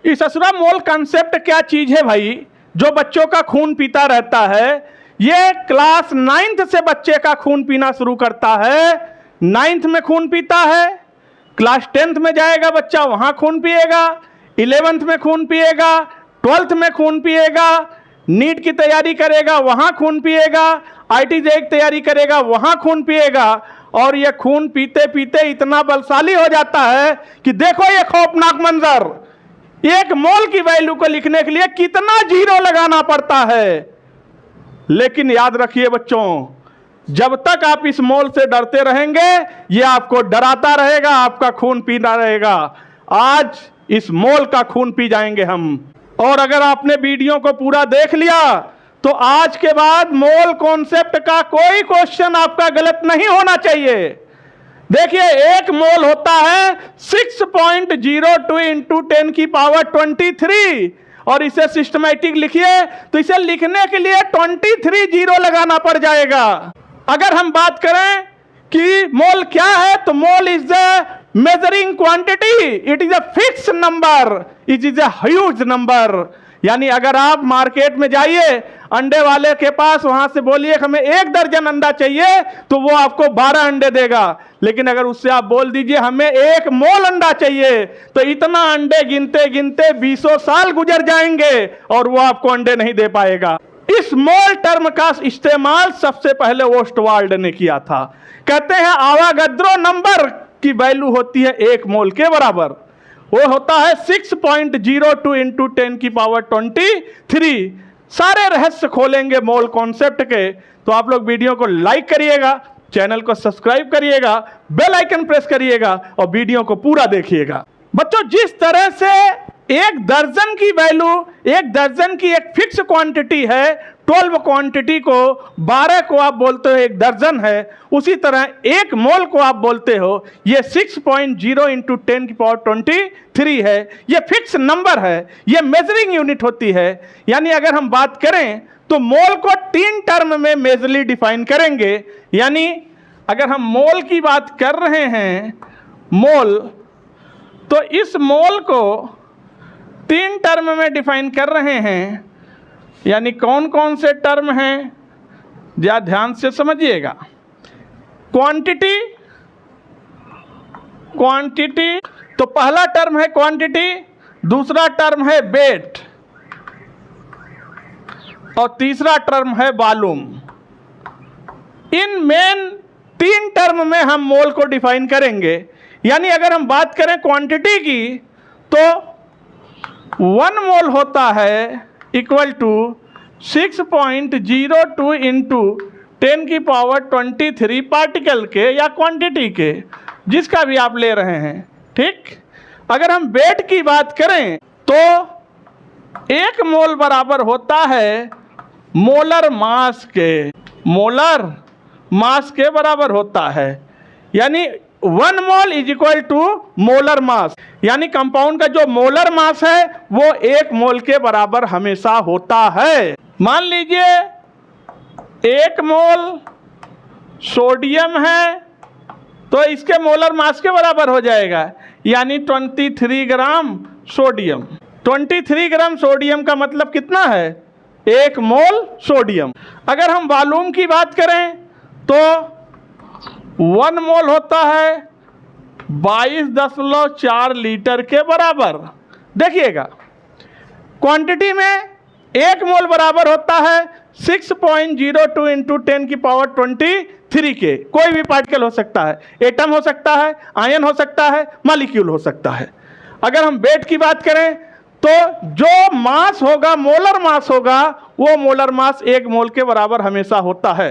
इस असुरा मोल कंसेप्ट क्या चीज है भाई, जो बच्चों का खून पीता रहता है। ये क्लास 9th से बच्चे का खून पीना शुरू करता है, 9th में खून पीता है, क्लास 10th में जाएगा बच्चा, वहां खून पिएगा, 11th में खून पिएगा, 12th में खून पिएगा, नीट की तैयारी करेगा वहां खून पिएगा, IIT की तैयारी करेगा वहां खून पिएगा। और ये खून पीते पीते इतना बलशाली हो जाता है कि देखो ये खौफनाक मंजर, एक मोल की वैल्यू को लिखने के लिए कितना जीरो लगाना पड़ता है। लेकिन याद रखिए बच्चों, जब तक आप इस मोल से डरते रहेंगे ये आपको डराता रहेगा, आपका खून पीना रहेगा। आज इस मोल का खून पी जाएंगे हम। और अगर आपने वीडियो को पूरा देख लिया तो आज के बाद मोल कॉन्सेप्ट का कोई क्वेश्चन आपका गलत नहीं होना चाहिए। देखिए, एक मोल होता है 6.02 इंटू 10 की पावर 23, और इसे सिस्टमैटिक लिखिए तो इसे लिखने के लिए 23 जीरो लगाना पड़ जाएगा। अगर हम बात करें कि मोल क्या है, तो mole is the measuring quantity, it is a fix number, it is a huge number. यानी अगर आप मार्केट में जाइए अंडे वाले के पास, वहां से बोलिए हमें 1 दर्जन अंडा चाहिए, तो वो आपको 12 अंडे देगा। लेकिन अगर उससे आप बोल दीजिए हमें 1 मोल अंडा चाहिए, तो इतना अंडे गिनते गिनते 20 साल गुजर जाएंगे और वो आपको अंडे नहीं दे पाएगा। इस मोल टर्म का इस्तेमाल सबसे पहले ओस्टवाल्ड ने किया था। कहते हैं आवागद्रो नंबर की वैल्यू होती है 1 मोल के बराबर, वो होता है 6.02 इंटू 10 की पावर 23। सारे रहस्य खोलेंगे मोल कॉन्सेप्ट के, तो आप लोग वीडियो को लाइक करिएगा, चैनल को सब्सक्राइब करिएगा, बेल आइकन प्रेस करिएगा और वीडियो को पूरा देखिएगा। बच्चों, जिस तरह से 1 दर्जन की वैल्यू, 1 दर्जन की एक फिक्स क्वांटिटी है, 12 क्वांटिटी को 12 को आप बोलते हो 1 दर्जन है, उसी तरह 1 मोल को आप बोलते हो ये 6.0 इंटू 10 की पावर 23 है। ये फिक्स नंबर है, ये मेजरिंग यूनिट होती है। यानी अगर हम बात करें तो मोल को 3 टर्म में मेजरली डिफाइन करेंगे। यानी अगर हम मोल की बात कर रहे हैं, मोल, तो इस मोल को 3 टर्म में डिफाइन कर रहे हैं। यानी कौन कौन से टर्म हैं, जरा ध्यान से समझिएगा। क्वांटिटी, क्वांटिटी, तो पहला टर्म है क्वांटिटी, दूसरा टर्म है वेट और तीसरा टर्म है वॉल्यूम। इन मेन 3 टर्म में हम मोल को डिफाइन करेंगे। यानी अगर हम बात करें क्वांटिटी की, तो 1 मोल होता है इक्वल टू 6.02 इंटू 10 की पावर 23 पार्टिकल के या क्वांटिटी के, जिसका भी आप ले रहे हैं। ठीक, अगर हम वेट की बात करें तो 1 मोल बराबर होता है मोलर मास के, मोलर मास के बराबर होता है। यानी 1 mole is equal to molar mass, यानी कंपाउंड का जो मोलर मास है वो 1 मोल के बराबर हमेशा होता है। मान लीजिए 1 मोल सोडियम है तो इसके मोलर मास के बराबर हो जाएगा, यानी 23 ग्राम सोडियम। 23 ग्राम सोडियम का मतलब कितना है, 1 मोल सोडियम। अगर हम वॉल्यूम की बात करें तो 1 मोल होता है 22.4 लीटर के बराबर। देखिएगा, क्वांटिटी में 1 मोल बराबर होता है 6.02 इंटू 10 की पावर 23 के। कोई भी पार्टिकल हो सकता है, एटम हो सकता है, आयन हो सकता है, मॉलिक्यूल हो सकता है। अगर हम वेट की बात करें तो जो मास होगा, मोलर मास होगा, वो मोलर मास 1 मोल के बराबर हमेशा होता है।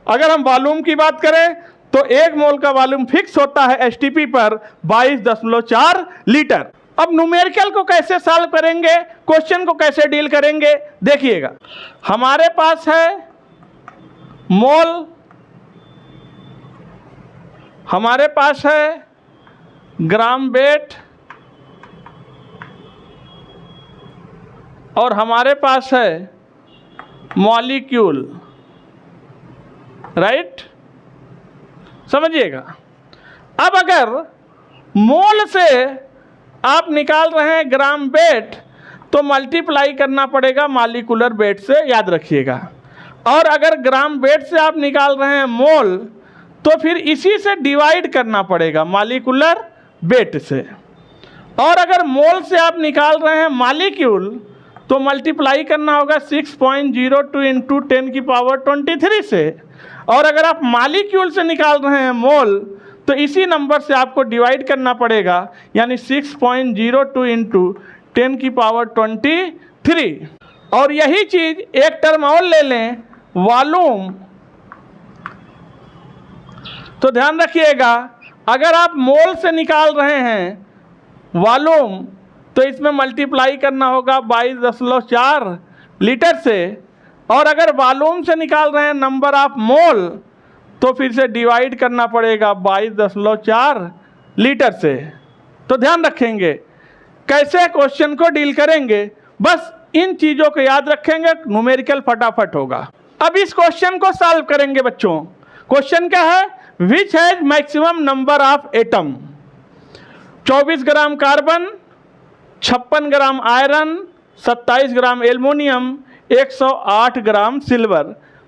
अगर हम वॉल्यूम की बात करें तो 1 मोल का वॉल्यूम फिक्स होता है एसटीपी पर 22.4 लीटर। अब न्यूमेरिकल को कैसे सॉल्व करेंगे, क्वेश्चन को कैसे डील करेंगे, देखिएगा। हमारे पास है मोल, हमारे पास है ग्राम वेट और हमारे पास है मॉलिक्यूल, राइट, समझिएगा। अब अगर मोल से आप निकाल रहे हैं ग्राम वेट, तो मल्टीप्लाई करना पड़ेगा मॉलिक्यूलर वेट से, याद रखिएगा। और अगर ग्राम वेट से आप निकाल रहे हैं मोल, तो फिर इसी से डिवाइड करना पड़ेगा मॉलिक्यूलर वेट से। और अगर मोल से आप निकाल रहे हैं मॉलिक्यूल, तो मल्टीप्लाई करना होगा 6.02 इंटू 10⁻23 से। और अगर आप मॉलिक्यूल से निकाल रहे हैं मोल, तो इसी नंबर से आपको डिवाइड करना पड़ेगा, यानी 6.02 इंटू 10⁻23। और यही चीज़ एक टर्म और ले लें, वॉल्यूम। तो ध्यान रखिएगा, अगर आप मोल से निकाल रहे हैं वॉल्यूम, तो इसमें मल्टीप्लाई करना होगा 22.4 लीटर से। और अगर वॉल्यूम से निकाल रहे हैं नंबर ऑफ मोल, तो फिर से डिवाइड करना पड़ेगा 22.4 लीटर से। तो ध्यान रखेंगे कैसे क्वेश्चन को डील करेंगे, बस इन चीज़ों को याद रखेंगे, न्यूमेरिकल फटाफट होगा। अब इस क्वेश्चन को सॉल्व करेंगे बच्चों। क्वेश्चन क्या है, which has maximum number of atom. 24 gram carbon, 56 gram iron, 27 gram aluminium, 108 gram silver.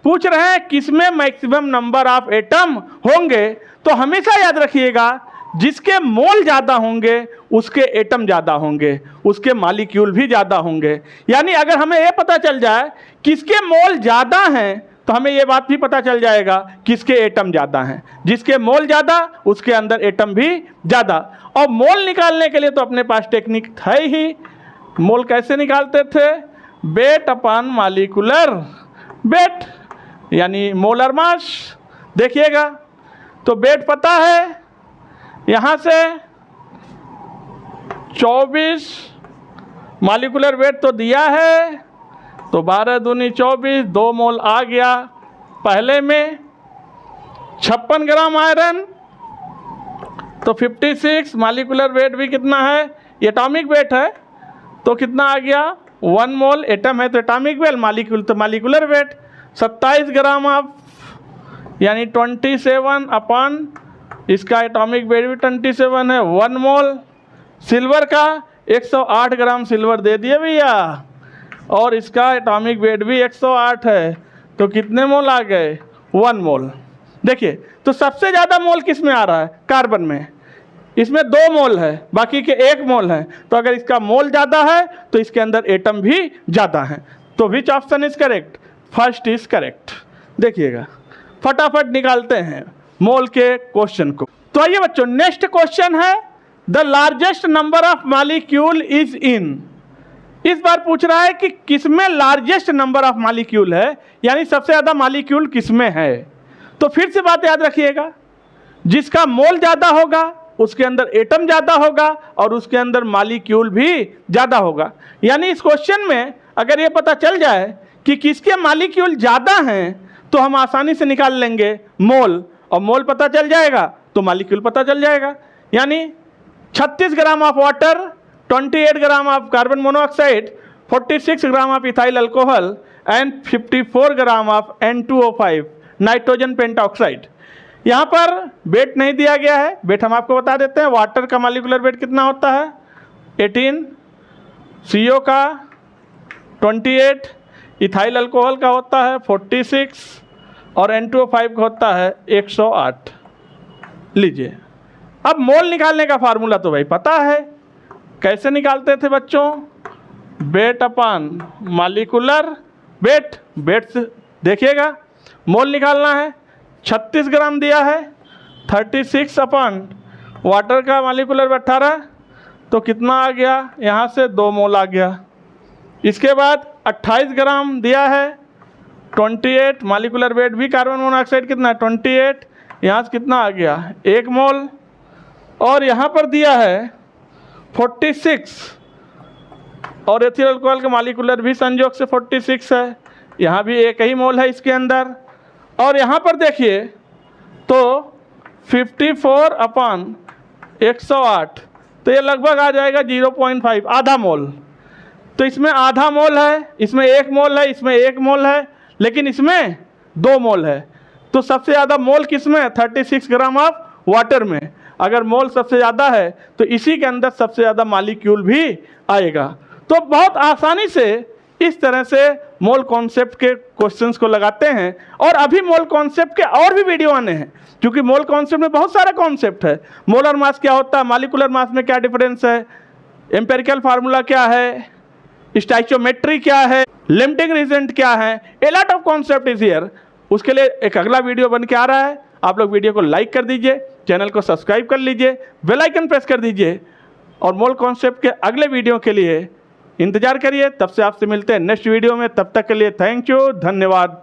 पूछ रहे हैं किसमें मैक्सिमम नंबर ऑफ एटम होंगे। तो हमेशा याद रखिएगा, जिसके मोल ज़्यादा होंगे उसके एटम ज़्यादा होंगे, उसके मॉलिक्यूल भी ज़्यादा होंगे। यानी अगर हमें ये पता चल जाए किसके मोल ज़्यादा हैं, तो हमें ये बात भी पता चल जाएगा किसके एटम ज़्यादा हैं। जिसके मोल ज़्यादा उसके अंदर एटम भी ज़्यादा। और मोल निकालने के लिए तो अपने पास टेक्निक है ही। मोल कैसे निकालते थे, वेट अपॉन मॉलिक्यूलर वेट, यानी मोलर मास। देखिएगा, तो वेट पता है, यहाँ से 24 मॉलिक्यूलर वेट तो दिया है, तो 12 दूनी 24, 2 मोल आ गया पहले में। 56 ग्राम आयरन, तो 56 मॉलिक्यूलर वेट भी कितना है, एटॉमिक वेट है, तो कितना आ गया 1 मोल। एटम है तो एटॉमिक वेट, मॉलिक्यूल तो मॉलिक्यूलर वेट। 27 ग्राम ऑफ, यानी 27 अपॉन इसका एटॉमिक वेट भी 27 है, 1 मोल। सिल्वर का 108 ग्राम सिल्वर दे दिए भैया, और इसका एटॉमिक वेट भी 108 है, तो कितने मोल आ गए, 1 मोल। देखिए, तो सबसे ज़्यादा मोल किस में आ रहा है, कार्बन में। इसमें 2 मोल है, बाकी के 1 मोल है। तो अगर इसका मोल ज़्यादा है तो इसके अंदर एटम भी ज़्यादा है। तो which option is correct, first is correct. देखिएगा, फटाफट निकालते हैं मोल के क्वेश्चन को। तो आइए बच्चों, नेक्स्ट क्वेश्चन है, the largest number of molecule is in. इस बार पूछ रहा है कि किसमें लार्जेस्ट नंबर ऑफ मॉलिक्यूल है, यानी सबसे ज़्यादा मॉलिक्यूल किसमें है। तो फिर से बात याद रखिएगा, जिसका मोल ज़्यादा होगा उसके अंदर एटम ज़्यादा होगा और उसके अंदर मॉलिक्यूल भी ज़्यादा होगा। यानी इस क्वेश्चन में अगर ये पता चल जाए कि किसके मॉलिक्यूल ज़्यादा हैं, तो हम आसानी से निकाल लेंगे मोल, और मोल पता चल जाएगा तो मॉलिक्यूल पता चल जाएगा। यानी 36 gram of water, 28 gram of carbon monoxide, 46 gram of ethyl alcohol and 54 gram of N2O5 nitrogen pentoxide. यहाँ पर वेट नहीं दिया गया है, वेट हम आपको बता देते हैं। वाटर का मॉलिक्यूलर वेट कितना होता है 18, CO का 28, इथाइल अल्कोहल का होता है 46 और N2O5 का होता है 108। लीजिए, अब मोल निकालने का फार्मूला तो भाई पता है, कैसे निकालते थे बच्चों, weight upon molecular weight. Weight से देखिएगा, मोल निकालना है, 36 ग्राम दिया है, 36 अपॉन वाटर का मॉलिक्यूलर वेट 18, तो कितना आ गया, यहाँ से 2 मोल आ गया। इसके बाद 28 ग्राम दिया है, 28 मॉलिक्यूलर वेट भी कार्बन मोनोऑक्साइड कितना है 28, यहाँ से कितना आ गया 1 मोल। और यहाँ पर दिया है 46, और एथिल अल्कोहल का मॉलिक्यूलर भी संयोग से 46 है, यहाँ भी 1 ही मोल है इसके अंदर। और यहाँ पर देखिए तो 54 अपॉन 108, तो ये लगभग आ जाएगा 0.5, आधा मोल। तो इसमें आधा मोल है, इसमें 1 मोल है, इसमें 1 मोल है, लेकिन इसमें 2 मोल है। तो सबसे ज़्यादा मोल किस में, 36 ग्राम ऑफ वाटर में। अगर मोल सबसे ज़्यादा है तो इसी के अंदर सबसे ज़्यादा मॉलिक्यूल भी आएगा। तो बहुत आसानी से इस तरह से मोल कॉन्सेप्ट के क्वेश्चंस को लगाते हैं। और अभी मोल कॉन्सेप्ट के और भी वीडियो आने हैं, क्योंकि मोल कॉन्सेप्ट में बहुत सारा कॉन्सेप्ट है। मोलर मास क्या होता है, मॉलिक्यूलर मास में क्या डिफरेंस है, एम्पेरिकल फार्मूला क्या है, स्टाइचियोमेट्री क्या है, लिमिटिंग रीजन क्या है, a lot of concept is here. उसके लिए एक अगला वीडियो बन के आ रहा है। आप लोग वीडियो को लाइक कर दीजिए, चैनल को सब्सक्राइब कर लीजिए, बेल आइकन प्रेस कर दीजिए और मोल कॉन्सेप्ट के अगले वीडियो के लिए इंतजार करिए। तब से आपसे मिलते हैं नेक्स्ट वीडियो में। तब तक के लिए थैंक यू, धन्यवाद।